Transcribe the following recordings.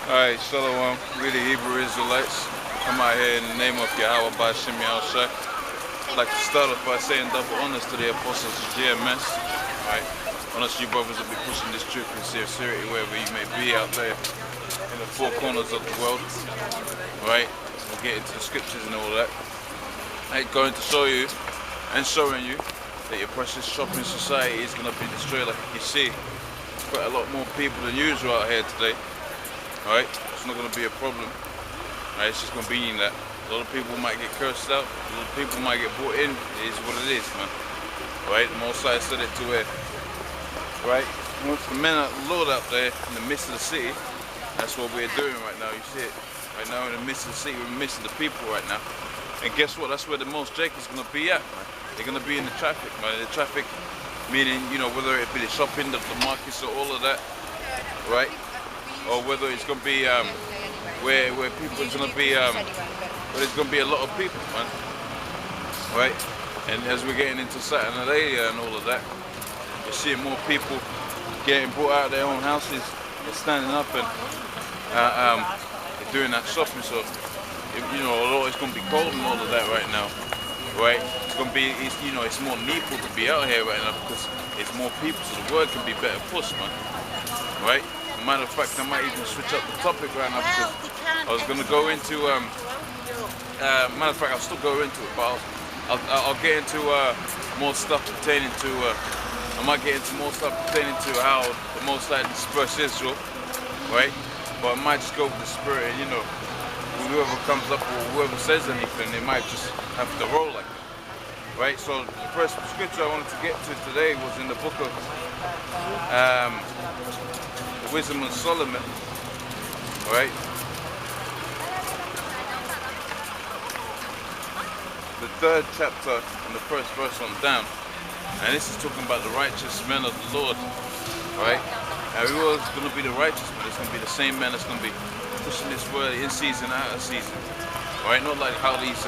Alright, Shalom, we the Hebrew Israelites. Come out here in the name of Yahweh Bashim Yahushua. I'd like to start off by saying double honors to the apostles of GMS. Alright, honest you brothers will be pushing this truth in sincerity wherever you may be out there in the four corners of the world. Alright, we'll get into the scriptures and all that. I'm going to show you and showing you that your precious shopping society is going to be destroyed. Like you can see, quite a lot more people than usual out here today. Alright, it's not going to be a problem. Alright, it's just convenient that a lot of people might get cursed out, a lot of people might get brought in. It is what it is, man. Alright, the Most High said it to where, right, once the men of the Lord out there in the midst of the city, that's what we're doing right now. You see it right now in the midst of the city, we're in the midst of the people right now. And guess what? That's where the most Jake is going to be at, man. They're going to be in the traffic, man. The traffic, meaning, you know, whether it be the shopping, the markets, or all of that, right? Or whether it's going to be where people is going to be, where there's going to be a lot of people, man. Right? And as we're getting into Saturday and all of that, you're seeing more people getting brought out of their own houses and standing up and doing that shopping. So, you know, although it's going to be cold and all of that right now, right? It's going to be, you know, it's more needful to be out here right now because it's more people, so the word can be better pushed, man. Right? Matter of fact, I might even switch up the topic right now because I was going to go into, matter of fact, I'll still go into it, but I'll get into more stuff pertaining to, I might get into more stuff pertaining to how the Most High dispersed Israel, right? But I might just go with the spirit and, you know, whoever comes up or whoever says anything, they might just have to roll like that, right? So the first scripture I wanted to get to today was in the book of Wisdom of Solomon, right? The 3rd chapter and the 1st verse on down, and this is talking about the righteous men of the Lord, right? And who is going to be the righteous men? It's going to be the same men that's going to be pushing this word in season, out of season, right? Not like how these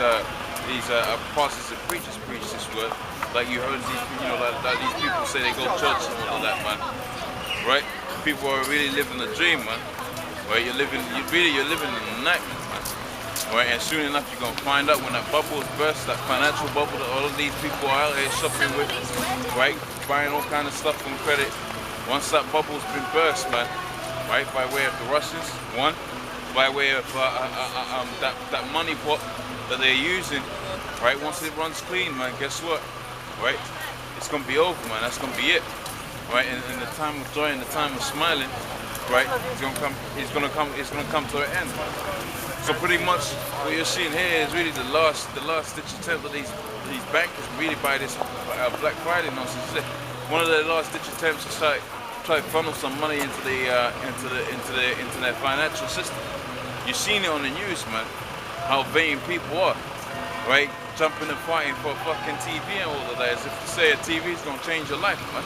pastors and preachers preach this word, like you heard these, you know, like these people say they go to church and all of that, man, right? People are really living a dream, man. Right? You're living in a nightmare, man. Right? And soon enough, you're gonna find out when that bubble is burst, that financial bubble that all of these people are out here shopping with, right? Buying all kind of stuff on credit. Once that bubble's been burst, man, right? By way of the Russians, one, by way of that money pot that they're using, right? Once it runs clean, man, guess what? Right? It's gonna be over, man. That's gonna be it. Right, and the time of joy and the time of smiling, right, it's gonna come to an end. So pretty much what you're seeing here is really the last ditch attempt of these bankers really by this Black Friday nonsense. One of their last ditch attempts to try to funnel some money into their financial system. You've seen it on the news, man, how vain people are, right? Jumping and fighting for a fucking TV and all of that, as if to say a TV is gonna change your life, man.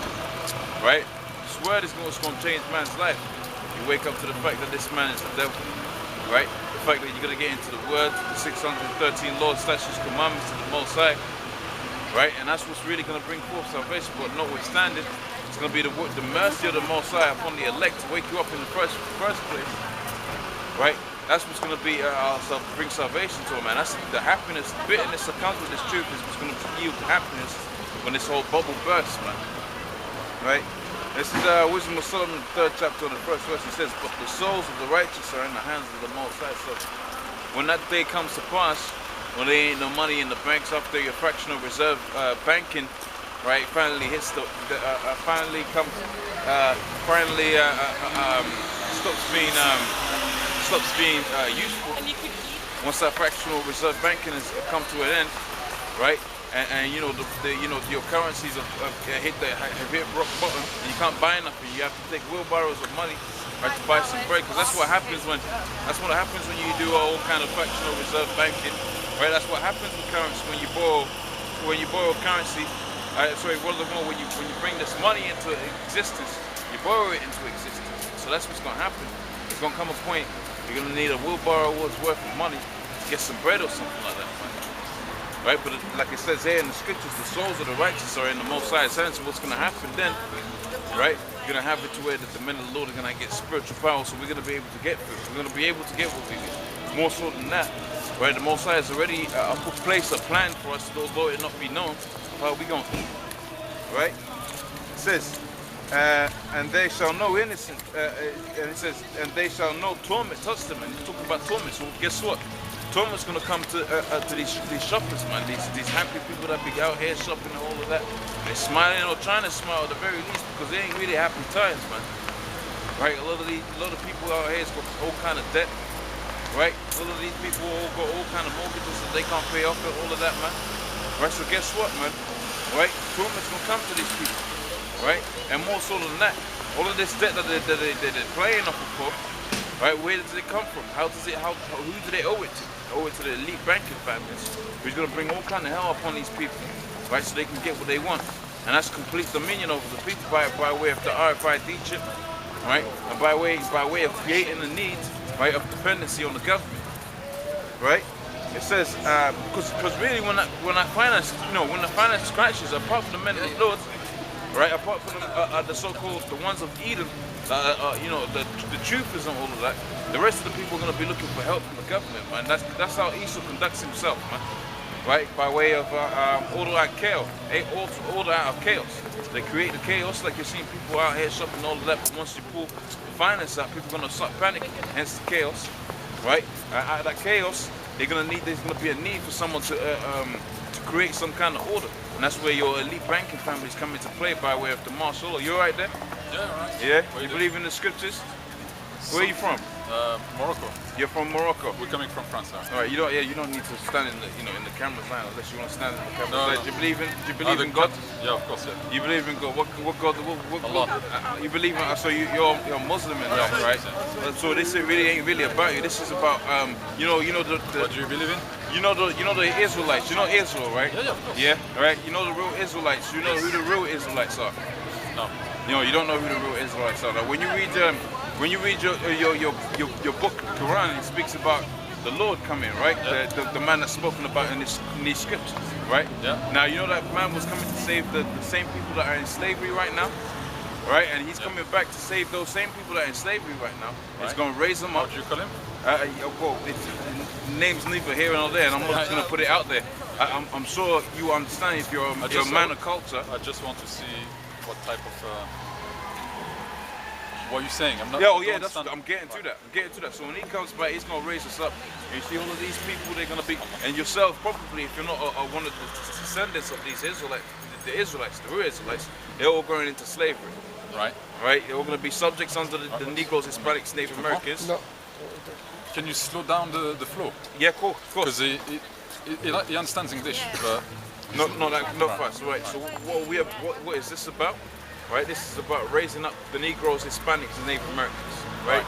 Right? This word is what's going to change man's life. You wake up to the fact that this man is the devil. Right? The fact that you're going to get into the word, the 613 laws, statutes, commandments of the Most High. Right? And that's what's really going to bring forth salvation. But notwithstanding, it's going to be the mercy of the Most High upon the elect to wake you up in the first place. Right? That's what's going to be bring salvation to a man. That's the happiness, the bitterness that comes with this truth is what's going to yield happiness when this whole bubble bursts, man. Right? This is Wisdom of Solomon, the 3rd chapter, the 1st verse. It says, "But the souls of the righteous are in the hands of the Most High." So when that day comes to pass, when there ain't no money in the banks after your fractional reserve banking, right, finally hits finally stops being useful. Once that fractional reserve banking has come to an end, right? And you know your currencies have hit rock bottom. And you can't buy nothing. You have to take wheelbarrows of money, right, to buy some bread. Because that's what happens when you do all kind of fractional reserve banking, right? That's what happens with currency when you borrow currency. When you bring this money into existence, you borrow it into existence. So that's what's gonna happen. It's gonna come a point you're gonna need a wheelbarrow worth of money to get some bread or something like that. Right, but like it says here in the scriptures, the souls of the righteous are in the Most High's hands. So what's going to happen then, right? You're going to have it to where the men of the Lord are going to get spiritual power, so we're going to be able to get through. We're going to be able to get what we need. More so than that, right? The Most High has already put place a plan for us, although it not be known, how we going to eat, right? It says, and they shall know innocent, and it says, and they shall know torment touch them. And he's talking about torment. So guess what? Torment's gonna come to these shoppers, man. These happy people that be out here shopping and all of that. They're smiling or trying to smile at the very least because they ain't really happy times, man. Right? A lot of people out here has got all kind of debt. Right? A lot of these people all got all kind of mortgages that they can't pay off and all of that, man. Right? So guess what, man? Right? Torment's gonna come to these people. Right? And more so than that, all of this debt that they're playing off of, right? Where does it come from? Who do they owe it to? Owe it to the elite banking families, who's going to bring all kind of hell upon these people, right? So they can get what they want, and that's complete dominion over the people by way of the RFID chip, right? And by way of creating the need, right, of dependency on the government, right? It says because really when I finance, when the finance crashes, apart from the men of the Lord, right? Apart from the so-called the ones of Edom, the truthers and all of that, the rest of the people are going to be looking for help from the government, man. That's how Esau conducts himself, man. Right? By way of order out chaos. Order out of chaos. They create the chaos, like you're seeing people out here shopping all of that. But once you pull the finance out, people are going to start panicking. Hence the chaos, right? Out of that chaos, there's going to be a need for someone to create some kind of order, and that's where your elite banking families come into play by way of the martial law. You alright there? Yeah, right. Yeah? You believe in the scriptures? Where are you from? Morocco. You're from Morocco. We're coming from France now. All right. You don't need to stand in the in the camera's line unless you want to stand in the camera's line. No. Do you believe in God? Yeah, of course. Yeah. You believe in God? What God? What Allah. You believe in? So you're Muslim in that, right? So this really ain't really about you. This is about the. What do you believe in? You know the Israelites. You know Israel, right? Yeah, of course. Yeah, right. You know the real Israelites. You know who the real Israelites are. No. You don't know who the real Israelites are. Like when you read your book, Quran, it speaks about the Lord coming, right? Yeah. The man that's spoken about in these scriptures, right? Yeah. Now you know that man was coming to save the same people that are in slavery right now, right? And he's coming back to save those same people that are in slavery right now. Right. He's going to raise them up. What do you call him? Well, the name's neither here nor there, and I'm not just going to put it out there. I'm sure you understand if you're a man of culture. I just want to see what type of. What are you saying? I'm not. I'm getting to that. So when he comes back, he's gonna raise us up. And you see all of these people, they're gonna be, and yourself probably, if you're not one of the descendants of these Israelites, the real Israelites, they're all going into slavery. Right. Right. They're all gonna be subjects under the Negroes, Hispanics, Native Americans. No. Can you slow down the flow? Yeah, cool, of course. Because he understands English, but not fast. Right. So what is this about? Right, this is about raising up the Negroes, Hispanics, and Native Americans. Right,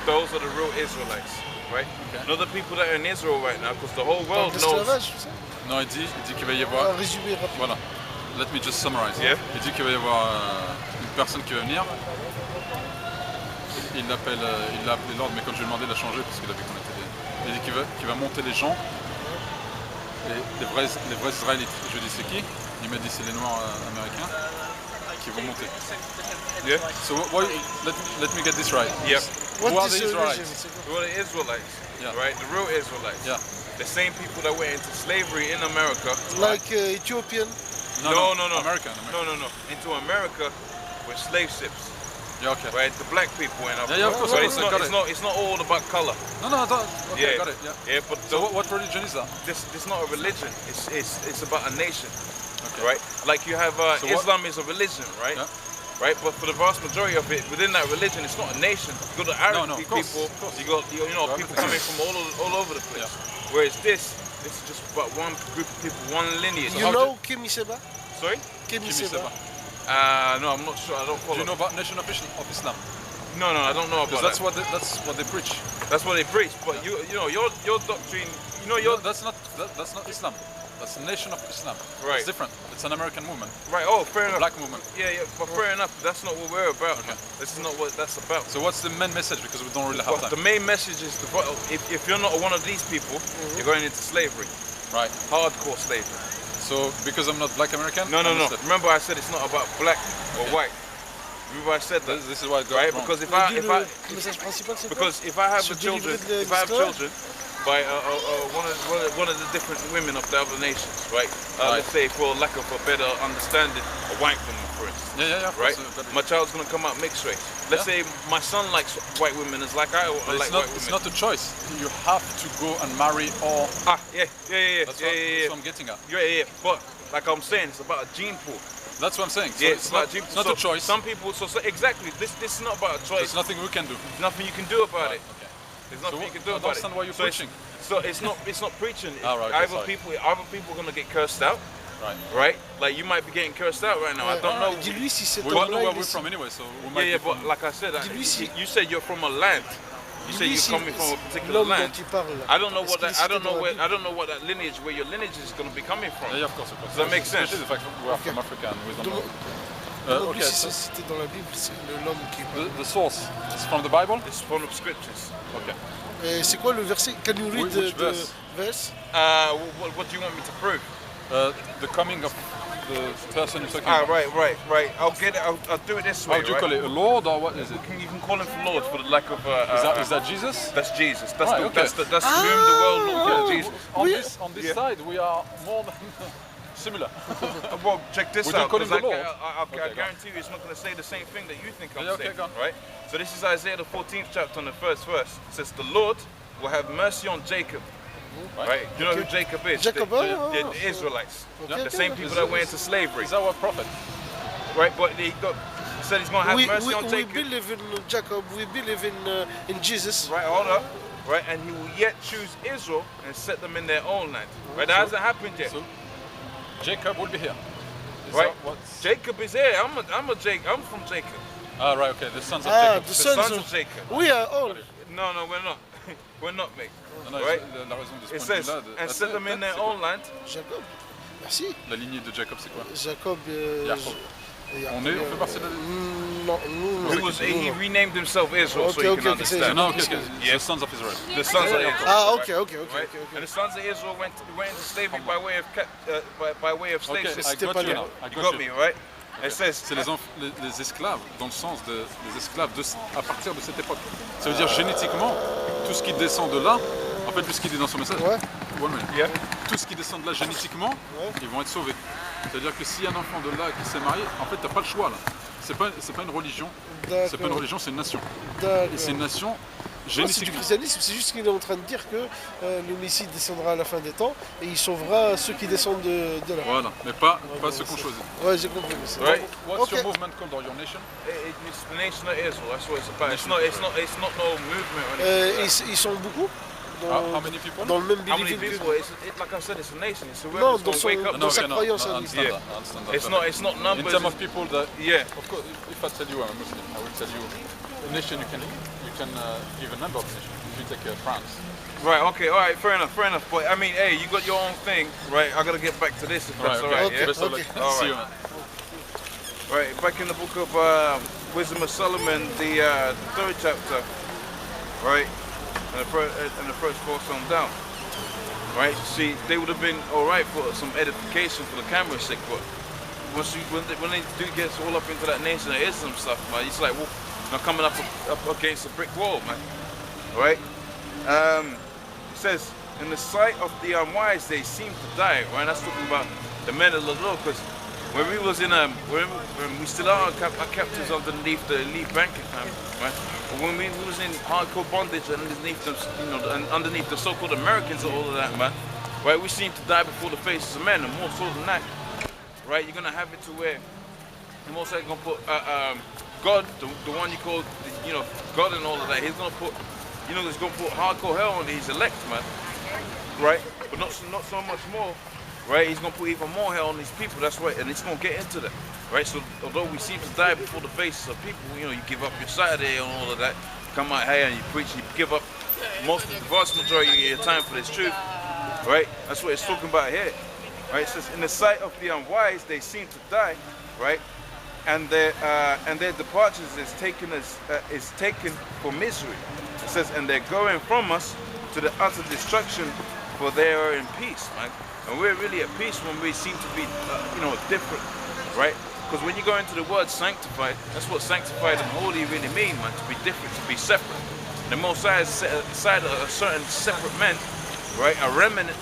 those are the real Israelites. Right, Okay. not the people that are in Israel right now, because the whole world knows. L'esclavage, tu sais. non, il dit qu'il va y avoir. Résumé rapide. Voilà. Let me just summarize. Yeah. Il dit qu'il va y avoir une personne qui va venir. Il l'a appelé l'ordre, mais quand je lui ai demandé, il a changé parce qu'il a vu qu'on était des. Il dit qu'il va monter les gens, les vrais Israélites. Je lui ai dit c'est qui? Il m'a dit c'est les Noirs américains qui vont monter. Yeah. So let me get this right. Yep. Who are What the is Israelites? Who are the Israelites? Yeah. Right, the real Israelites. Yeah. The same people that went into slavery in America. Like Ethiopian. No. American. No. Into America with slave ships. Yeah, okay. Right, the black people in Africa. Yeah, of course, But of course, it's not all about color. No, I don't. Okay, Yeah. got it. Yeah. Yeah, but So what religion is that? this not a religion. It's about a nation. Okay. Right? Like you have So what- Islam is a religion, right? Yeah. Right, but for the vast majority of it, within that religion, it's not a nation. You got the Arab of people, course, of course. you got Yeah, people everything. coming from all over the place. Whereas this is just about one group of people, one lineage. You know Kemi Seba? Sorry? Kemi Kimi Seba. Seba. No, I'm not sure. I don't Do follow. you know about Nation of Islam? No, I don't know about Because that. that's what they preach. That's what they preach. But your doctrine, No, that's not Islam. That's the Nation of Islam. Right. It's different. It's an American movement, right? Oh, fair enough. black movement. Yeah, but fair enough. That's not what we're about. Okay. This is not what that's about. So what's the main message? Because we don't really have But the time. main message is if you're not one of these people, you're going into slavery, Right. hardcore slavery. So because I'm not black American. No. understood. Remember, I said it's not about black or white. Remember I said that, This is why it goes right? wrong. Because Le message principal, c'est quoi? because if I have Se the children, délivrer de if I have l'esclave. children by one of the different women of the other nations, right? Right. Let's say, for lack of a better understanding, a white woman, for instance. Yeah, of Right? course, My child's gonna come out mixed race. Let's say my son likes white women as like I But like white women. it's not a choice. You have to go and marry or. Yeah. That's what I'm getting at. Yeah. But like I'm saying, it's about a gene pool. That's what I'm saying. So Yeah, it's not so a choice. Some people, so exactly. This is not about a choice. There's nothing we can do. There's nothing you can do about it. Okay. There's nothing So you can do I about don't understand it. why you're preaching. So it's not preaching. Ah, right, Either sorry. people are gonna get cursed out, Right. right? Like you might be getting cursed out right now. I don't know. Dis-lui si cet We don't know homme-là, where il we're est- from anyway, so we might Yeah, be but from- like I said, Dis-lui si- you said you're from a land. You say dis-lui you're si coming from a particular l'homme land. dont tu parles, là, I don't know est-ce what qu'il that. est I don't cité know dans la where. Bible? I don't know what that lineage, where your lineage is going to be coming from. Yeah, of course. Does that make sense? Especially the fact that we are from Africa and we don't know. Non Okay, plus, si so c'est cité dans la Bible, c'est l'homme qui parle. the source is from the Bible. It's from the scriptures. Okay. Et c'est quoi le verset? Can you read Which the verse? verse? What do you want me to prove? The coming of the person you're talking about. Right. I'll get it. I'll do it this way. How do you right? call it? A lord or what is it? You can call him for Lord for the lack of. Is that Jesus? That's Jesus. That's Right, okay. that's whom the world looks at. Jesus. On this Yeah. side, we are more than similar. Well, check this We don't out. call him 'cause the I, Lord. I Okay, guarantee you, it's not going to say the same thing that you think I'm Yeah, okay, saying. go on. Right. So this is Isaiah the 14th chapter, on the first verse. It says, "The Lord will have mercy on Jacob." Right. You know who Jacob is? Jacob, the Israelites. Okay. The same people that went into slavery. He's our prophet. Right. But he said he's going to have mercy on We Jacob. believe in Jacob, we believe in Jesus. Right, hold up. Right, and he will yet choose Israel and set them in their own land. Right, that hasn't happened yet. So Jacob will be here. Is Right, that what's- Jacob is here. I'm from Jacob. Ah, right, okay. The sons of Ah, Jacob. the The sons sons of of Jacob. We are all. No, we're not. We're not, mate. Non, Right. la raison de ce It point de says, vue-là, and set them in their own land. Jacob. Merci. la lignée de Jacob, c'est quoi? Jacob. Jacob. Jacob, On fait partie de la Non, nous. He renamed himself Israel, so Okay, you can okay, understand. Non, ok. Yeah. The sons of Israel. The sons of Israel. Ah, right? ok. Right? And the sons of Israel went into slavery by way of by way of slave Okay, I system. got you now. I You got got you. me, right? It says, C'est les esclaves, dans le sens des esclaves à partir de cette époque. Ça veut dire génétiquement, tout ce qui descend de là, en fait, puisqu'il dit dans son message, Ouais. One minute. yeah. Tout ce qui descend de là génétiquement, ils vont être sauvés. C'est-à-dire que s'il y a un enfant de là qui s'est marié, en fait, t'as pas le choix là. C'est pas une religion. C'est pas une religion, c'est une nation. Et c'est une nation Non, c'est du génétiquement. christianisme, c'est juste qu'il est en train de dire que le Messie descendra à la fin des temps et il sauvera ceux qui descendent de là. Voilà, mais pas ceux qu'on choisit. Ouais, j'ai compris. Mais c'est- Right. What's your Okay. movement called or your nation? It's the nation of Israel. That's what it's about. It's not no movement or anything. Ils sont beaucoup How many people? dans le même How many belief people? Like I said, it's a nation. It's Non, whoever's dans gonna son- wake up. dans sa okay, croyance I à lui. understand Yeah. that, I understand that. It's not In numbers. terms of people that, Yeah. of course, if I tell you I'm a Muslim, I will tell you a nation you can give a number of nations. If you take France, Right. Okay. All right. Fair enough. But I mean, hey, you got your own thing, right? I gotta get back to this if that's all right. okay. Yeah. best of luck. Okay. All See right. you, man. Right. Back in the book of Wisdom of Solomon, the third chapter, right, and the first verse on down. Right. See, they would have been all right for some edification for the camera's sake, but when they do get all up into that nation of Islam stuff, man, it's like coming up against a brick wall, man. Right? It says, in the sight of the unwise, they seem to die. Right? That's talking about the men of the law, because when we was in when we still are captives underneath the elite banking family, right? But when we was in hardcore bondage underneath them, and underneath the so-called Americans and all of that, man, right? We seem to die before the faces of men, and more so than that, right? You're gonna have it to where you're most likely gonna put God, the one you call, God and all of that. He's gonna put, he's gonna put hardcore hell on his elect, man, right? But not so much more. Right, he's gonna put even more hell on these people. That's right, and it's gonna get into them. Right, so although we seem to die before the faces of people, you give up your Saturday and all of that, come out here and you preach, you give up the vast majority of your time for this truth. Right, that's what it's talking about here. Right, it says, in the sight of the unwise, they seem to die. Right, and their departures is taken for misery. It says, and they're going from us to the utter destruction, for they are in peace, man. And we're really at peace when we seem to be, different, right? Because when you go into the word sanctified, that's what sanctified and holy really mean, man. To be different, to be separate. The Most High has set aside a certain separate men, right? A remnant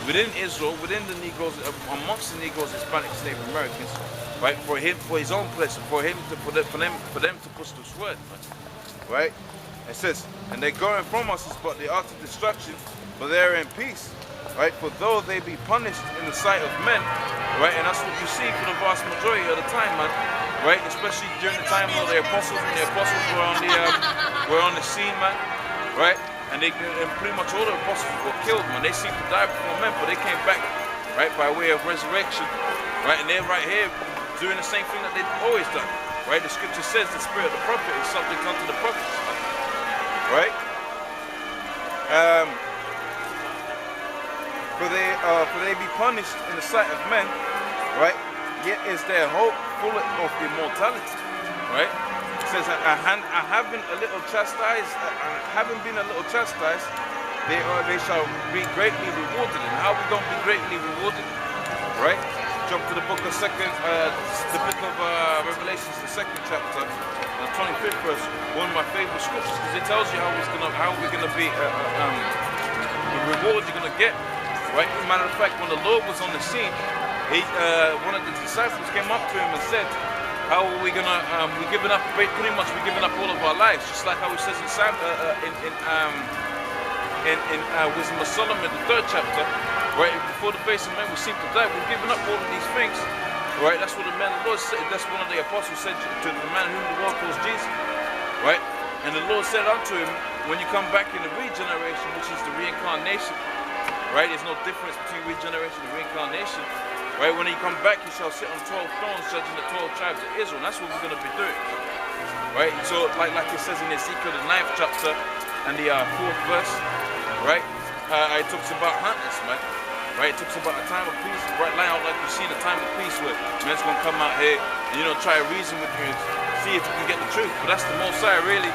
within Israel, within the Negroes, amongst the Negroes, Hispanics, Native Americans, right? For his own pleasure, for them to push this word, man. Right? It says, and they're going from us, but they are to destruction, but they're in peace. Right? For though they be punished in the sight of men, right? And that's what you see for the vast majority of the time, man. Right? Especially during the time of the apostles, when the apostles were on the scene, man. Right? And pretty much all the apostles were killed, man. They seemed to die before men, but they came back, right, by way of resurrection. Right? And they're right here doing the same thing that they've always done. Right? The scripture says the spirit of the prophet is subject unto the prophets. Right? For they be punished in the sight of men, right? Yet is their hope full of immortality, right? It says, I haven't a little chastised, having been a little chastised, they shall be greatly rewarded. And how are we going to be greatly rewarded, right? Jump to the book of Revelations, the 2nd chapter, the 25th verse. One of my favorite scriptures, because it tells you how we're gonna be the reward you're gonna get. Right? As a matter of fact, when the Lord was on the scene, one of the disciples came up to him and said, "How are we gonna? We're giving up. Pretty much, we're giving up all of our lives, just like how it says in Wisdom of Solomon, the 3rd chapter. Right? Before the face of men, we seem to die. We're giving up all of these things. Right? That's what the man of the Lord said. That's one of the apostles said to the man whom the world calls Jesus. Right? And the Lord said unto him, when you come back in the regeneration, which is the reincarnation." Right, there's no difference between regeneration and reincarnation. Right, when you come back, you shall sit on 12 thrones, judging the 12 tribes of Israel. And that's what we're going to be doing. Right, so like it says in Ezekiel, the 9th chapter and the 4th verse. Right, it talks about hunters, man. Right, it talks about a time of peace. Right, now, like you see, the time of peace where men's going to come out here and try to reason with you and see if you can get the truth. But that's the Most High really.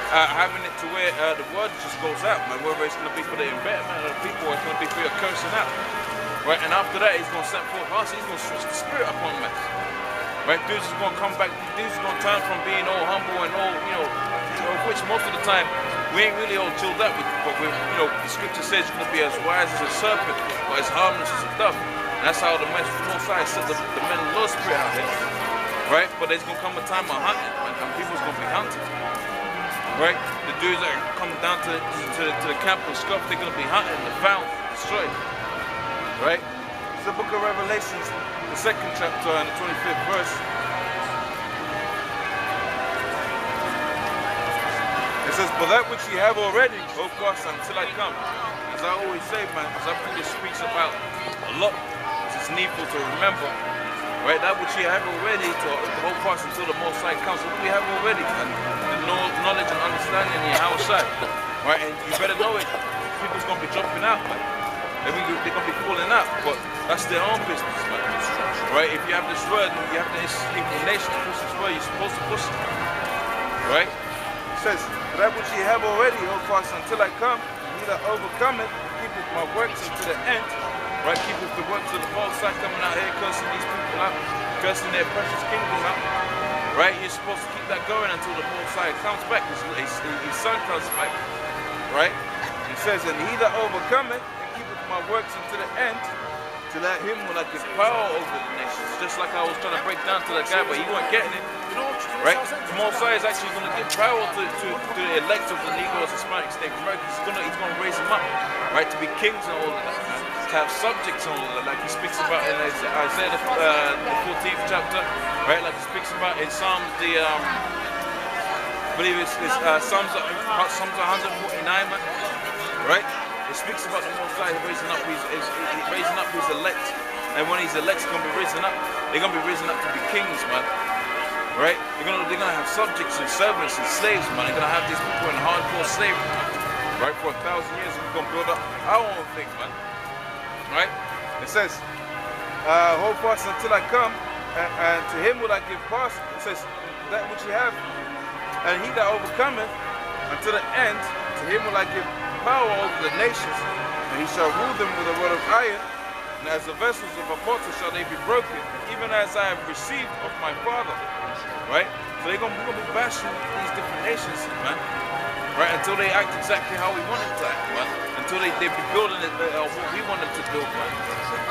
Having it to where the word just goes out, man, whether it's going to be for the embetterment of the people or it's going to be for your cursing out. Right, and after that, he's going to send forth us, he's going to switch the spirit upon man. Right, dudes is going to come back, dudes is going to turn from being all humble and all, which most of the time, we ain't really all chilled up with, but we're, the scripture says you're going to be as wise as a serpent, or as harmless as a dove. And that's how the Most High set the men of the Lord's spirit out there. Right, but there's going to come a time of hunting, and people's going to be hunted. Right? The dudes that are coming down to the camp and stuff, they're going to be hunted, found, destroyed. Right? It's the book of Revelations, the 2nd chapter and the 25th verse. It says, "But that which ye have already, O fast until I come." As I always say, man, because I think this speaks about a lot, it's needful to remember. Right? That which ye have already, to hold fast until the Most High comes. What do we have already? And knowledge and understanding in your house side. Right? And you better know it. People's going to be jumping out, man. They're going to be falling out. But that's their own business, man. Right? If you have this word and you have this inclination to push this word, you're supposed to push it. Right? It says, "That which ye have already, hold fast until I come. He that overcometh, keepeth my works unto the end." Right, keepeth the works of the Most High, coming out here, cursing these people out, cursing their precious kingdom out. Right, you're supposed to keep that going until the Most High comes back, his son comes back. Right, it says, "And he that overcometh, and keepeth my works unto the end, to let him will I give power over the nations." Just like I was trying to break down to that guy, but he wasn't getting it. Right, the Most High is actually going to give power to the elect of the Negroes, Hispanics, Native Americans. He's going to raise them up, right, to be kings and all of that, man. To have subjects and all of that, like he speaks about in Isaiah the 14th chapter, right? Like he speaks about in Psalms I believe it's Psalms 149, man. Right? It speaks about the Most High raising up his elect, and when his elect's gonna be risen up, they're gonna be risen up to be kings, man. Right? They're gonna have subjects and servants and slaves, man. They're gonna have these people in hardcore slavery, right, for 1,000 years. And we're gonna build up our own thing, man. Right? It says, "Hold fast until I come, and to him will I give past." It says, "That which you have, and he that overcometh until the end, to him will I give power over the nations, and he shall rule them with a rod of iron, And as the vessels of a potter shall they be broken, even as I have received of my Father. Right? So we're gonna be bashing these different nations, man. Right? Until they act exactly how we want them to act, man. Until they be building it what we want them to build, man.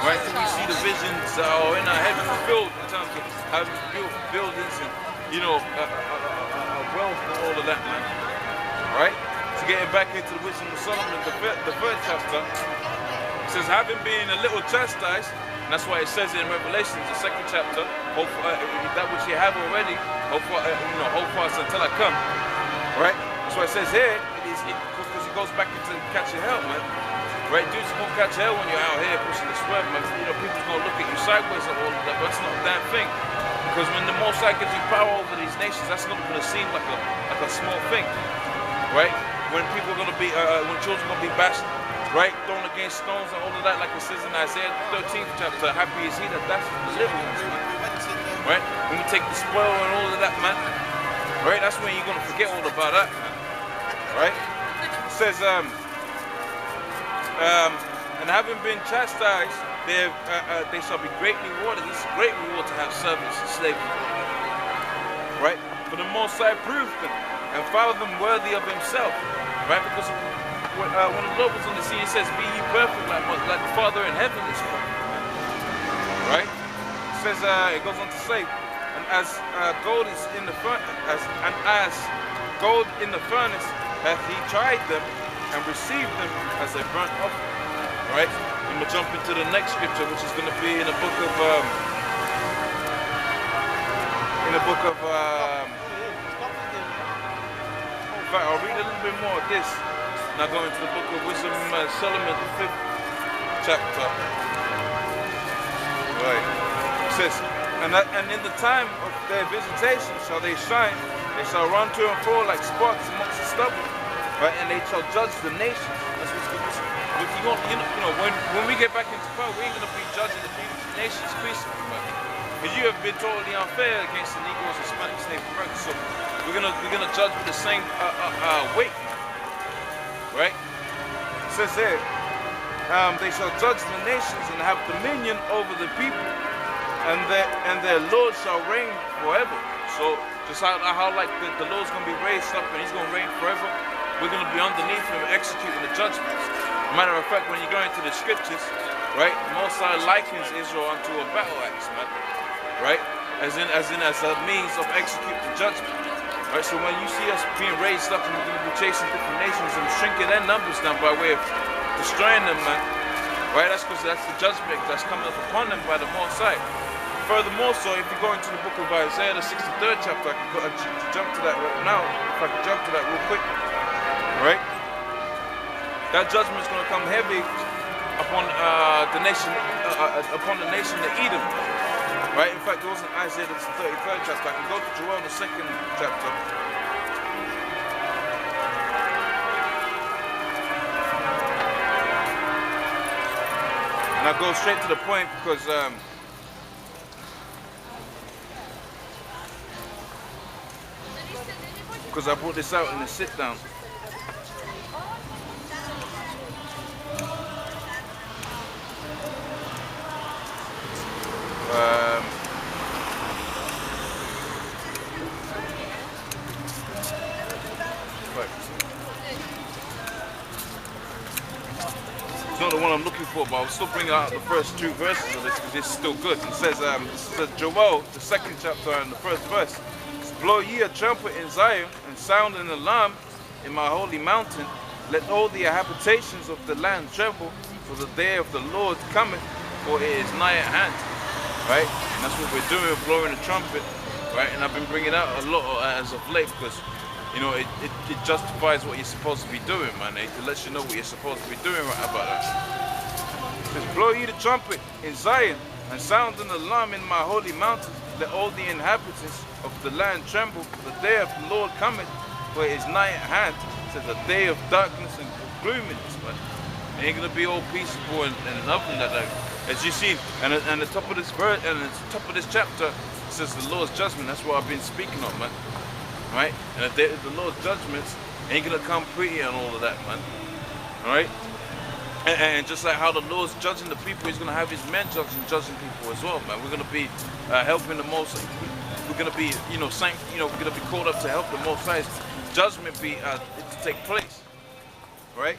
Right? Until we see the visions that are in our head fulfilled in terms of how we build buildings and, you know, wealth and all of that, man. Right? So getting back into the wisdom of Solomon, the third chapter, it says, having been a little chastised, and that's why it says in Revelation, the second chapter, hope that which you have already, hope fast until I come. Right? That's why it says here, because it goes back into catching hell, man. Right? Dudes won't catch hell when you're out here pushing the swerve, man. You know, people's gonna look at you sideways and all of that, but that's not a damn thing. Because when the Most High gives you power over these nations, that's not gonna seem like a small thing. Right? When people are gonna be, when children are gonna be bashed, right, thrown against stones and all of that, like it says in Isaiah 13th chapter, happy is he that dashes the little ones, man. Right? When we take the spoil and all of that, man, right, that's when you're gonna forget all about that, man. Right? It says, and having been chastised, they shall be greatly rewarded. This is a great reward to have servants and slaves. Right? For the Most High proved them and found them worthy of himself. Right? Because when the Lord was on the scene, he says, be ye perfect like the Father in heaven is perfect. Right? It says, it goes on to say, and as gold is in the as gold in the furnace hath he tried them and received them as a burnt offering. Right? I'm gonna jump into the next scripture, which is gonna be in the book of in fact, I'll read a little bit more of this. Now go into the book of Wisdom, Solomon, the 5th chapter. Right. It says, and in the time of their visitation shall they shine. They shall run to and fro like sparks amongst the stubble. Right, and they shall judge the nations. That's what's good. If you know, when we get back into power, we ain't gonna be judging the nations peacefully, man. Because you have been totally unfair against the Negroes, Hispanics, Native Americans. So we're gonna judge with the same weight. Right? It says there, they shall judge the nations and have dominion over the people, and their Lord shall reign forever. So just how like the Lord's gonna be raised up and he's gonna reign forever, we're gonna be underneath him executing the judgments. Matter of fact, when you go into the scriptures, right, Most High likens Israel unto a battle axe, man. Right? As a means of executing judgment. Right, so when you see us being raised up and we're going to be chasing different nations and shrinking their numbers down by way of destroying them, man, right, that's because that's the judgment that's coming up upon them by the Most High. Furthermore, so if you go into the book of Isaiah, the 63rd chapter, I can jump to that right now, if I can jump to that real quick, right, that judgment is going to come heavy upon the nation of Edom. Right, in fact, it wasn't Isaiah, it's the 33rd chapter. I can go to Joel, the 2nd chapter. And I'll go straight to the point because I brought this out in the sit down. It's not the one I'm looking for, but I'll still bring out the first 2 verses of this because it's still good. It says, this is Joel, the 2nd chapter and the 1st verse. Blow ye a trumpet in Zion and sound an alarm in my holy mountain. Let all the habitations of the land tremble, for the day of the Lord cometh, for it is nigh at hand. Right? And that's what we're doing, blowing the trumpet. Right? And I've been bringing out a lot as of late because, you know, it justifies what you're supposed to be doing, man. It lets you know what you're supposed to be doing right about that. It says, blow ye the trumpet in Zion and sound an alarm in my holy mountain. Let all the inhabitants of the land tremble, for the day of the Lord cometh, for it is nigh at hand. It says, a day of darkness and gloominess, man. It ain't gonna be all peaceful and nothing like that. As you see, and at the top of this verse, and at the top of this chapter, it says the Lord's judgment. That's what I've been speaking of, man. Right? And the Lord's judgments ain't gonna come pretty and all of that, man. Alright? And just like how the Lord's judging the people, He's going to have His men judging people as well, man. We're going to be helping the Most. We're going to be, we're going to be called up to help the Most High's judgment be to take place, right?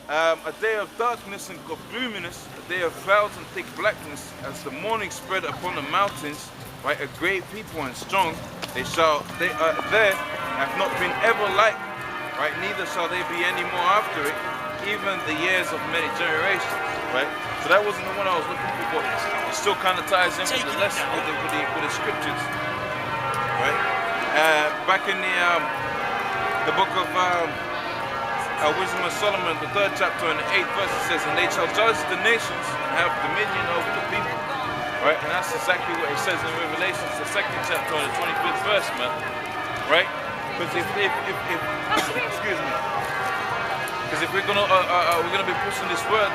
A day of darkness and of gloominess, a day of clouds and thick blackness, as the morning spread upon the mountains, right? A great people and strong, there have not been ever like, right? Neither shall they be any more after it, even the years of many generations, right? So that wasn't the one I was looking for, but it still kind of ties in with the lesson, with the scriptures, right? Back in the book of Wisdom of Solomon, the 3rd chapter and the 8th verse, it says, "And they shall judge the nations and have dominion over the people." Right? And that's exactly what it says in Revelations, the 2nd chapter and the 25th verse, man. Right? Because if excuse me, because if we're gonna be pushing this word,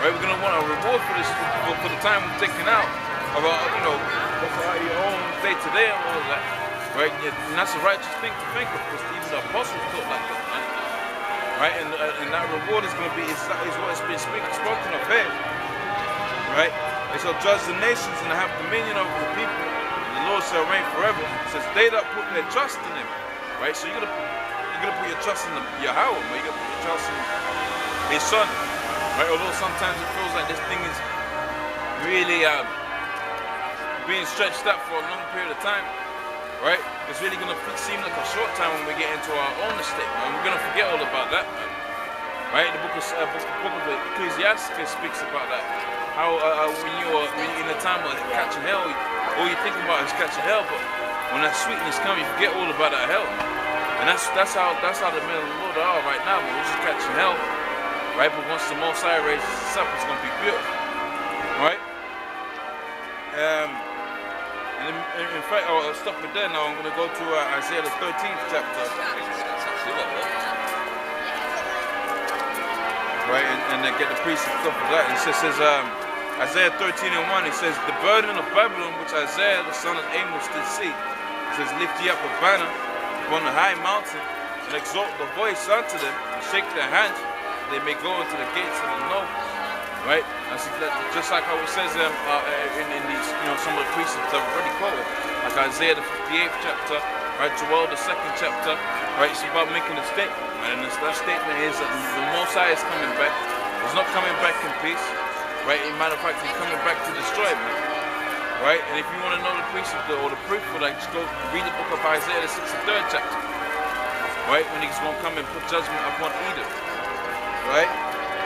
right, we're gonna want a reward for this for the time we've taken out about your own day to day and all of that, right? And that's a righteous thing to think of, because even the apostles thought like that, man. Right, and that reward is going to be is what has been spoken of here. Right, they shall judge the nations and have dominion over the people. And the Lord shall reign forever. It says they that put their trust in Him. Right, so you're gonna put your trust in Yahweh, but you're gonna put your trust in His Son. Right, although sometimes it feels like this thing is really being stretched out for a long period of time. Right? It's really going to seem like a short time when we get into our own estate, man. We're going to forget all about that, man. Right? The book of Ecclesiastes speaks about that. How when you're in a time of catching hell, all you think about is catching hell, but when that sweetness comes, you forget all about that hell. And that's how the men of the Lord are right now, man. We're just catching hell. Right? But once the Most High raises us up, it's going to be beautiful. Right? And in fact, I'll stop it there now. I'm going to go to Isaiah the 13th chapter. Right, and then get the precepts of that. It says Isaiah 13 and 1, it says, "The burden of Babylon, which Isaiah the son of Amos did see, it says, lift ye up a banner upon the high mountain, and exalt the voice unto them, and shake their hands, they may go into the gates of the north." Right? That's just like how it says in these, some of the precepts I've already quoted, like Isaiah the 58th chapter, right? Joel the 2nd chapter, right? It's about making a statement, and that statement is that the Most High is coming back. He's not coming back in peace, right? In matter of fact, He's coming back to destroy, man. Right? And if you want to know the precept or the proof for that, just go read the book of Isaiah the 63rd chapter, right? When He's going to come and put judgment upon Edom, right?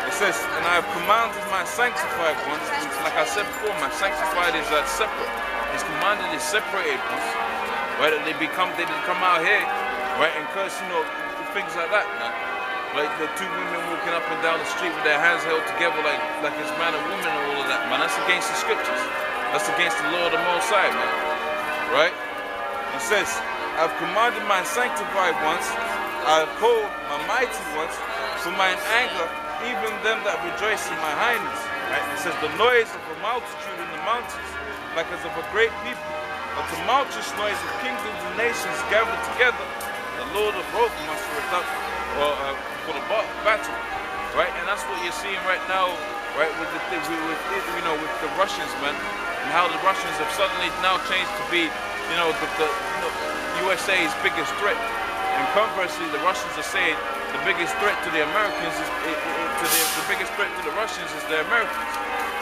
It says, "And I have commanded my sanctified ones," like I said before, my sanctified is separate. He's commanded His separated ones, right? That they come out here, right, and curse, things like that, man. Like the two women walking up and down the street with their hands held together, like it's man and woman and all of that, man. That's against the scriptures. That's against the law of the Most High, man. Right? It says, "I've commanded my sanctified ones, I have called my mighty ones for mine anger, even them that rejoice in my highness." Right? It says, "The noise of a multitude in the mountains, like as of a great people, a tumultuous noise of kingdoms and nations gathered together. The Lord of hosts must reduct for the battle." Right? And that's what you're seeing right now, right? With the Russians, man, and how the Russians have suddenly now changed to be, the USA's biggest threat. And conversely, the Russians are saying the biggest threat to the Americans the biggest threat to the Russians is the Americans.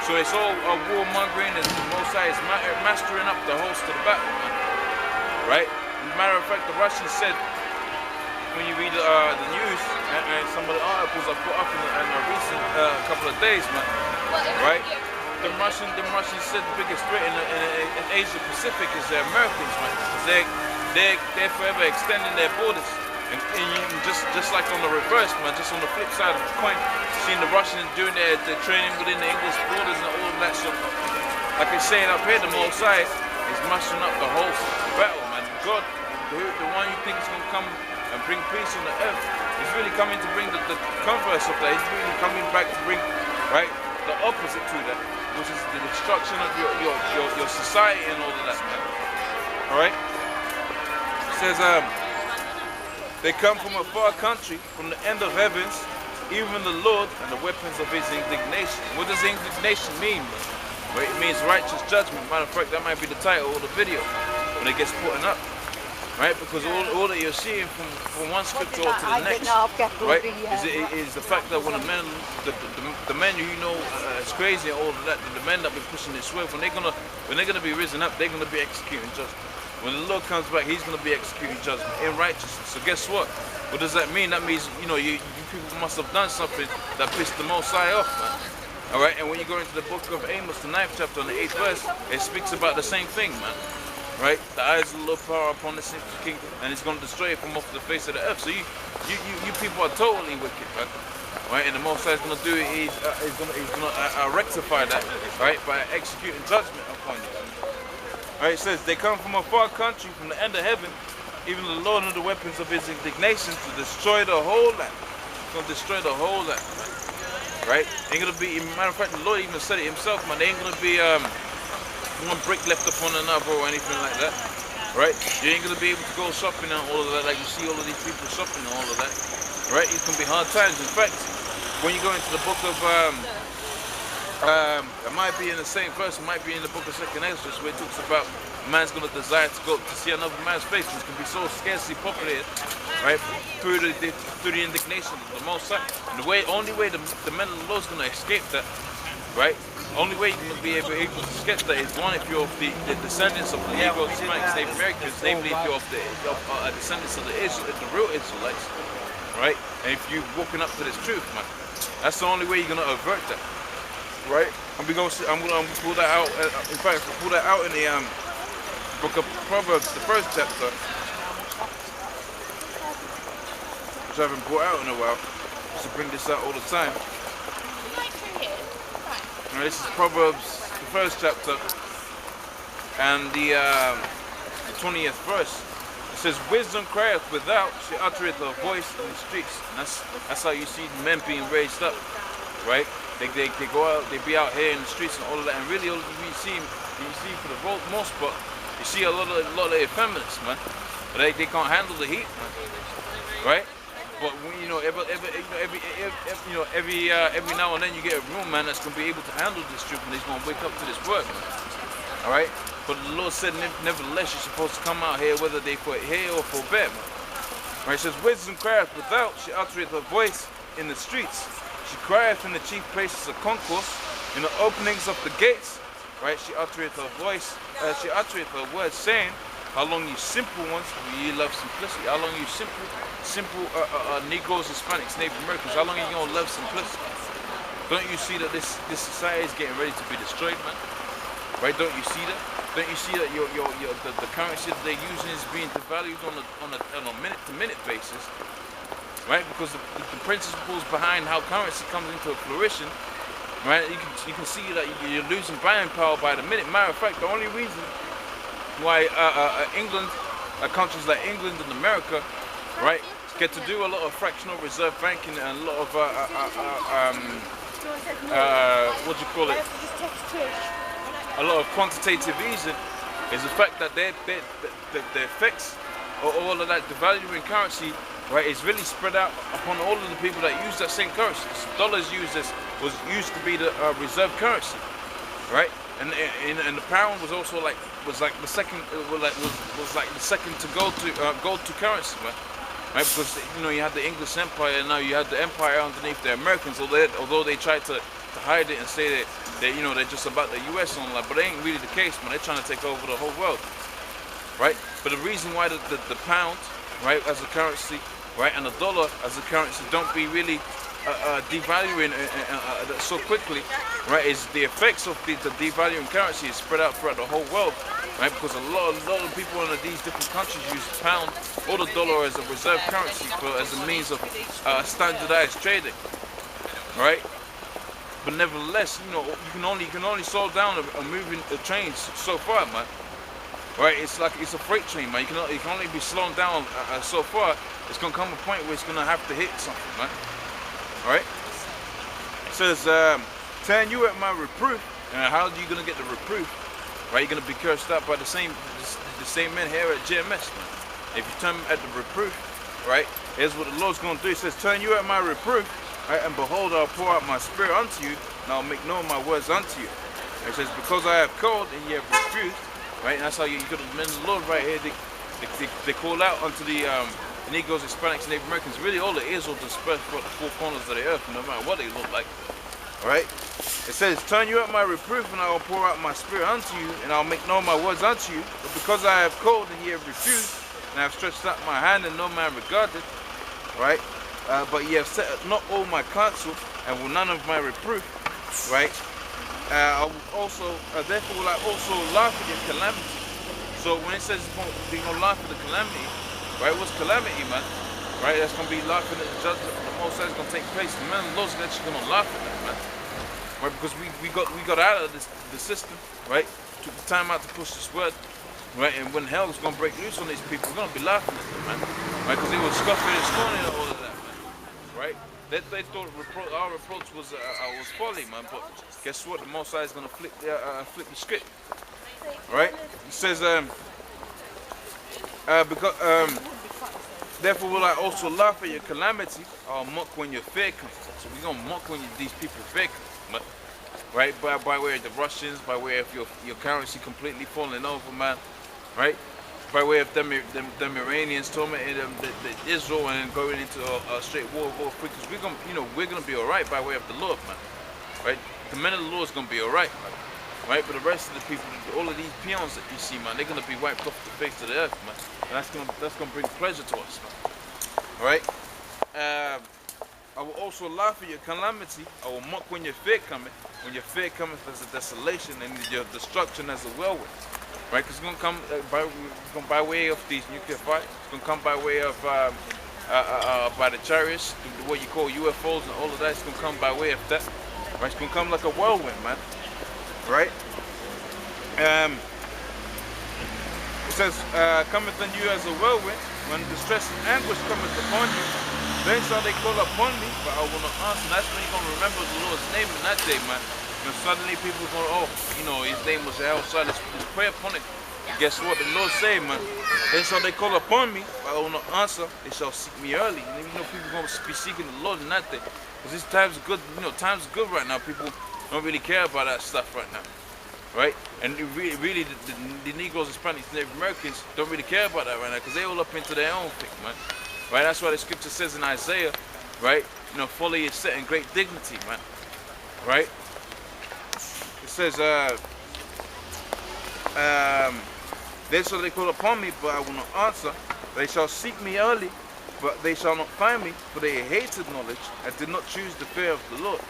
So it's all warmongering, and the Most High is mastering up the host of the battle, man. Right? As a matter of fact, the Russians said, when you read the news and some of the articles I put up in a recent couple of days, man, right? The Russians said the biggest threat in Asia Pacific is the Americans, man. They're forever extending their borders. And you just like on the reverse, man, just on the flip side of the coin, seeing the Russians doing their training within the English borders and all of that stuff. Like it's saying up here, the Most High is mastering up the whole battle, man. God, the one you think is going to come and bring peace on the earth, is really coming to bring the converse of that. He's really coming back to bring, right, the opposite to that, which is the destruction of your society and all of that, man. All right? It says, "They come from a far country, from the end of heavens, even the Lord and the weapons of his indignation. What does indignation mean? Well, it means righteous judgment. Matter of fact, that might be the title of the video when it gets put up. Right? Because all that you're seeing from one scripture to the next, right, is the fact that when the men who you know is crazy and all of that, the men that be pushing this way, when they're gonna be risen up, they're gonna be executing judgment. When the Lord comes back, he's gonna be executing judgment in righteousness. So guess what? What does that mean? That means, you know, you people must have done something that pissed the Most High off, man. All right, and when you go into the book of Amos, the 9th chapter and the 8th verse, it speaks about the same thing, man. Right? The eyes of the Lord power upon this kingdom, and it's going to destroy it from off the face of the earth. So you people are totally wicked, man. Right? And the Most High is going to do it. He's going to rectify that, right, by executing judgment upon you. Right? It says they come from a far country, from the end of heaven, even the Lord and the weapons of his indignation to destroy the whole land. He's going to destroy the whole land, man. Right? Ain't going to be. Matter of fact, the Lord even said it himself, man. They ain't going to be one brick left upon another or anything like that, right? You ain't gonna be able to go shopping and all of that, like you see all of these people shopping and all of that, right? It's gonna be hard times. In fact, when you go into the book of, it might be in the same verse, it might be in the book of 2nd Exodus, where it talks about a man's gonna desire to go to see another man's face, which can be so scarcely populated, right? Through the indignation of the Most High. And the only way the men of the Lord's gonna escape that, right? Only way you're going to be able to escape that is one, if you're of the descendants of the Negro, Hispanics, Native Americans, namely if you're of the descendants of the real Israelites, right? And if you're walking up to this truth, man, that's the only way you're going to avert that, right? I'm going to pull that out. In fact, I'll pull that out in the book of Proverbs, the 1st chapter, which I haven't brought out in a while. I used to bring this out all the time. This is Proverbs, the 1st chapter, and the 20th verse. It says, "Wisdom crieth without; she uttereth her voice in the streets." And that's how you see men being raised up, right? They go out, they be out here in the streets and all of that. And really, all you see for the most part, you see a lot of effeminates, man. But they can't handle the heat, man. Right? But you know, every now and then you get a real man that's gonna be able to handle this truth, and he's gonna wake up to this word. All right. But the Lord said, nevertheless, you're supposed to come out here, whether they for here or for bed. Right? It says, "Wisdom crieth without; she uttereth her voice in the streets. She crieth in the chief places of concourse, in the openings of the gates. Right? She uttereth her voice. She uttereth her words, saying, How long you simple ones, you love simplicity. How long you simple Negroes, Hispanics, Native Americans, how long are you gonna love simplicity? Don't you see that this society is getting ready to be destroyed, man? Right? Don't you see that? Don't you see that the currency that they're using is being devalued on a minute-to-minute basis? Right? Because the principles behind how currency comes into fruition, right? You can see that you're losing buying power by the minute. Matter of fact, the only reason why England, countries like England and America, right, get to do a lot of fractional reserve banking and a lot of what do you call it? A lot of quantitative easing is the fact that the effects of all of that devaluing currency, right, is really spread out upon all of the people that use that same currency. So dollars used to be the reserve currency, right? And the pound was also the second to go to currency, right? Right, because you know you had the English Empire, and now you have the empire underneath the Americans. Although they tried to hide it and say that they're just about the U.S. and all that, but it ain't really the case, man. They're trying to take over the whole world, right? But the reason why the pound, right, as a currency, right, and the dollar as a currency don't be really devaluing so quickly, right, is the effects of the devaluing currency is spread out throughout the whole world, right? Because a lot of people in these different countries use the pound or the dollar as a reserve currency as a means of standardized trading, right? But nevertheless, you know, you can only slow down a moving train so far, man. Right? It's like it's a freight train, man. You can only be slowing down so far. It's gonna come a point where it's gonna have to hit something, man. Right? It says, "Turn you at my reproof." And how are you gonna get the reproof? Right? You're gonna be cursed out by the same men here at GMS, man. If you turn at the reproof, right? Here's what the Lord's gonna do. It says, "Turn you at my reproof, Right? And behold, I'll pour out my spirit unto you, and I'll make known my words unto you. And it says, because I have called and ye have refused. Right? And that's how you got the men of the Lord right here. They call out unto the Negroes, Hispanics, Native Americans. Really, all it is will disperse throughout the four corners of the earth, no matter what they look like. Right? It says, turn you at my reproof, and I will pour out my spirit unto you, and I'll make known my words unto you. But because I have called and ye have refused, and I have stretched out my hand, and no man regarded, right? But ye have set not all my counsel, and will none of my reproof, right? I will also, therefore will I also laugh at your calamity. So when it says you're going to laugh at the calamity, right? What's calamity, man? Right? That's going to be laughing at the judgment of the Most High is going to take place. The man of the Lord is actually going to laugh at that, man. Right? Because we got out of the system, right? Took the time out to push this word, right? And when hell is going to break loose on these people, we're going to be laughing at them, man. Right? Because they were scoffing and scorning all of that, man. Right? They thought our reproach was folly, man. But guess what? The Most High is going to flip the script. Right? It says, therefore will I also laugh at your calamity. I'll mock when your fear comes. So we're going to mock when these people fear comes. Right? By way of the Russians, by way of your currency completely falling over, man. Right? By way of them Iranians tormenting the Israel and going into a straight war with all three. Because we're gonna be alright by way of the Lord, man. Right? The men of the Lord is gonna be alright, man. Right? But the rest of the people, all of these peons that you see, man, they're gonna be wiped off the face of the earth, man. And that's gonna bring pleasure to us, man. Alright? I will also laugh at your calamity. I will mock when your fear cometh. When your fear cometh as a desolation and your destruction as a whirlwind. Right? Because it's going to come by way of these nuclear fights. It's going to come by way of by the chariots, what you call UFOs and all of that. It's going to come by way of that. Right? It's going to come like a whirlwind, man. Right? It says, cometh on you as a whirlwind, when distress and anguish cometh upon you. Then shall they call upon me, but I will not answer. That's when you're going to remember the Lord's name in that day, man. And suddenly people are going, his name was Yahweh. Let's pray upon it. And guess what? The Lord say, man. Then shall they call upon me, but I will not answer. They shall seek me early. And people are going to be seeking the Lord in that day. Because this time's good, time's good right now. People don't really care about that stuff right now. Right? And really the Negroes, Hispanics, Native Americans don't really care about that right now. Because they're all up into their own thing, man. Right, that's why the scripture says in Isaiah, right, folly is set in great dignity, man. Right? It says, then shall they call upon me, but I will not answer. They shall seek me early, but they shall not find me, for they hated knowledge and did not choose the fear of the Lord.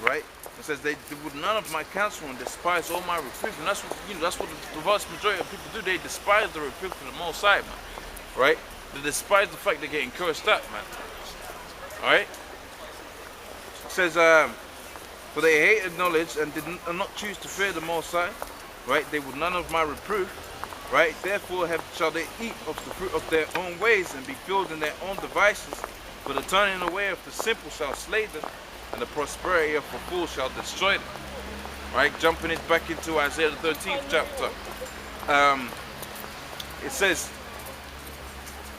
Right? It says they would none of my counsel and despise all my reproof. And that's what the vast majority of people do. They despise the reproof of the Most High, man. Right? They despise the fact they're getting cursed up, man. Alright? It says, for they hated knowledge and did not choose to fear the Most High. Right? They would none of my reproof. Right? Therefore shall they eat of the fruit of their own ways and be filled in their own devices. For the turning away of the simple shall slay them, and the prosperity of the fool shall destroy them. Right? Jumping it back into Isaiah the 13th chapter. It says,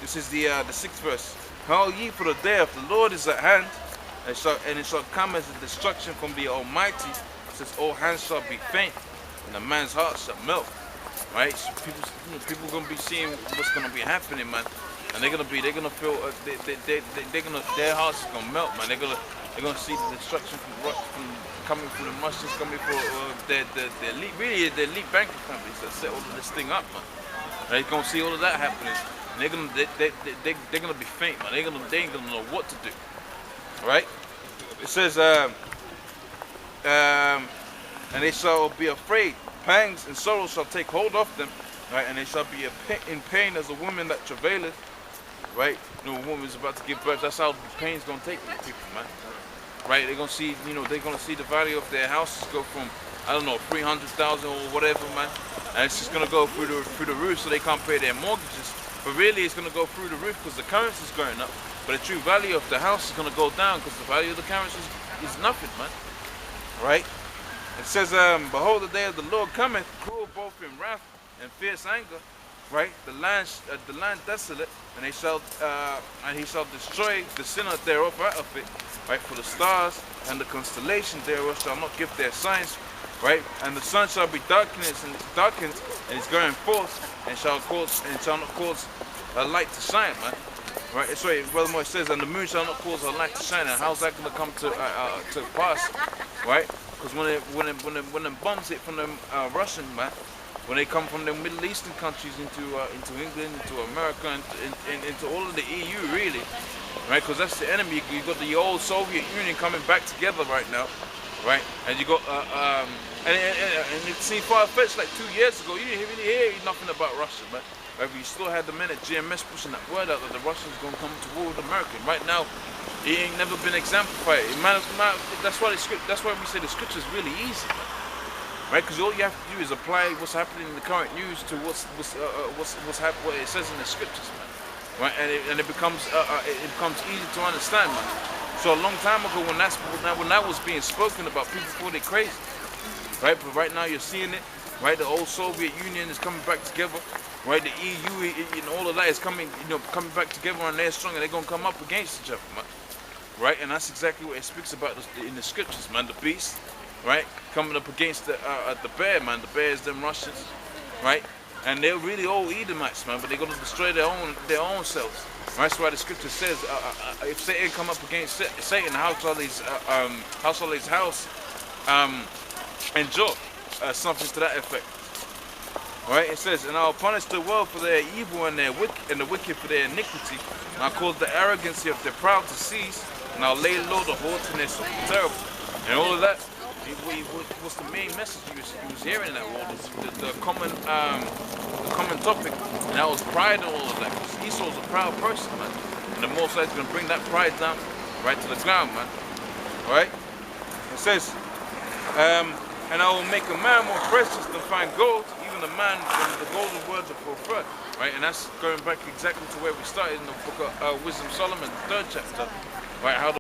this is the 6th verse. Howl ye, for the day of the Lord is at hand, and it shall come as a destruction from the Almighty. It says, all hands shall be faint, and a man's heart shall melt. Right? So people gonna be seeing what's gonna be happening, man, and they're gonna feel their hearts is gonna melt, man. They're gonna see the destruction coming from the Russians, coming from the elite banking companies that set all of this thing up, man. They're gonna see all of that happening. And they're gonna be faint, man. They ain't gonna know what to do. Right? It says, and they shall be afraid. Pangs and sorrow shall take hold of them. Right? And they shall be in pain as a woman that travaileth. Right? A woman's about to give birth. That's how the pain's gonna take people, man. Right? They're gonna see, they're gonna see the value of their houses go from, I don't know, 300,000 or whatever, man. And it's just gonna go through the roof, so they can't pay their mortgages. But really, it's going to go through the roof because the currency is going up. But the true value of the house is going to go down because the value of the currency is nothing, man. Right? It says, behold, the day of the Lord cometh, cruel both in wrath and fierce anger, right? The land desolate, and he shall destroy the sinner thereof out of it, right? For the stars and the constellation thereof shall not give their signs, right? And the sun shall be darkened, and it's going forth, and shall not cause a light to shine, man. Right, it's right. Furthermore, it says, and the moon shall not cause a light to shine. And how's that going to come to pass, right? Because when them bombs hit from them Russian, man, when they come from the Middle Eastern countries into England, into America, into all of the EU, really, right? Because that's the enemy. You got the old Soviet Union coming back together right now, right? And you got and it seemed far-fetched like 2 years ago. You didn't really hear nothing about Russia, man. Right, but you still had the men at GMS pushing that word out that the Russians gonna come to war with America. Right now, it ain't never been exemplified. That's why we say the scripture's really easy, man. Right? Because all you have to do is apply what's happening in the current news to what it says in the scriptures, man. Right? And it becomes easy to understand, man. So a long time ago, when that was being spoken about, people thought it crazy. Right? But right now you're seeing it. Right? The old Soviet Union is coming back together. Right, the EU and all of that is coming back together, and they're strong, and they're gonna come up against each other, man. Right, and that's exactly what it speaks about in the scriptures, man. The beast, right, coming up against the bear, man. The bear is them Russians, right, and they're really all Edomites, man. But they're gonna destroy their own selves. Right? That's why the scripture says, if Satan come up against Satan, how shall his house endure? Something to that effect. Right, it says, and I'll punish the world for their evil and the wicked for their iniquity, and I'll cause the arrogancy of their proud to cease, and I'll lay low the haughtiness of the terrible. And all of that, what's the main message he was hearing in that world? The common topic, and that was pride and all of that. Because Esau's a proud person, man. And the Most High is going to bring that pride down right to the ground, man. Right? It says, and I will make a man more precious than fine gold, even a man when the golden words are preferred. Right, and that's going back exactly to where we started in the book of Wisdom Solomon, the 3rd chapter. Right, how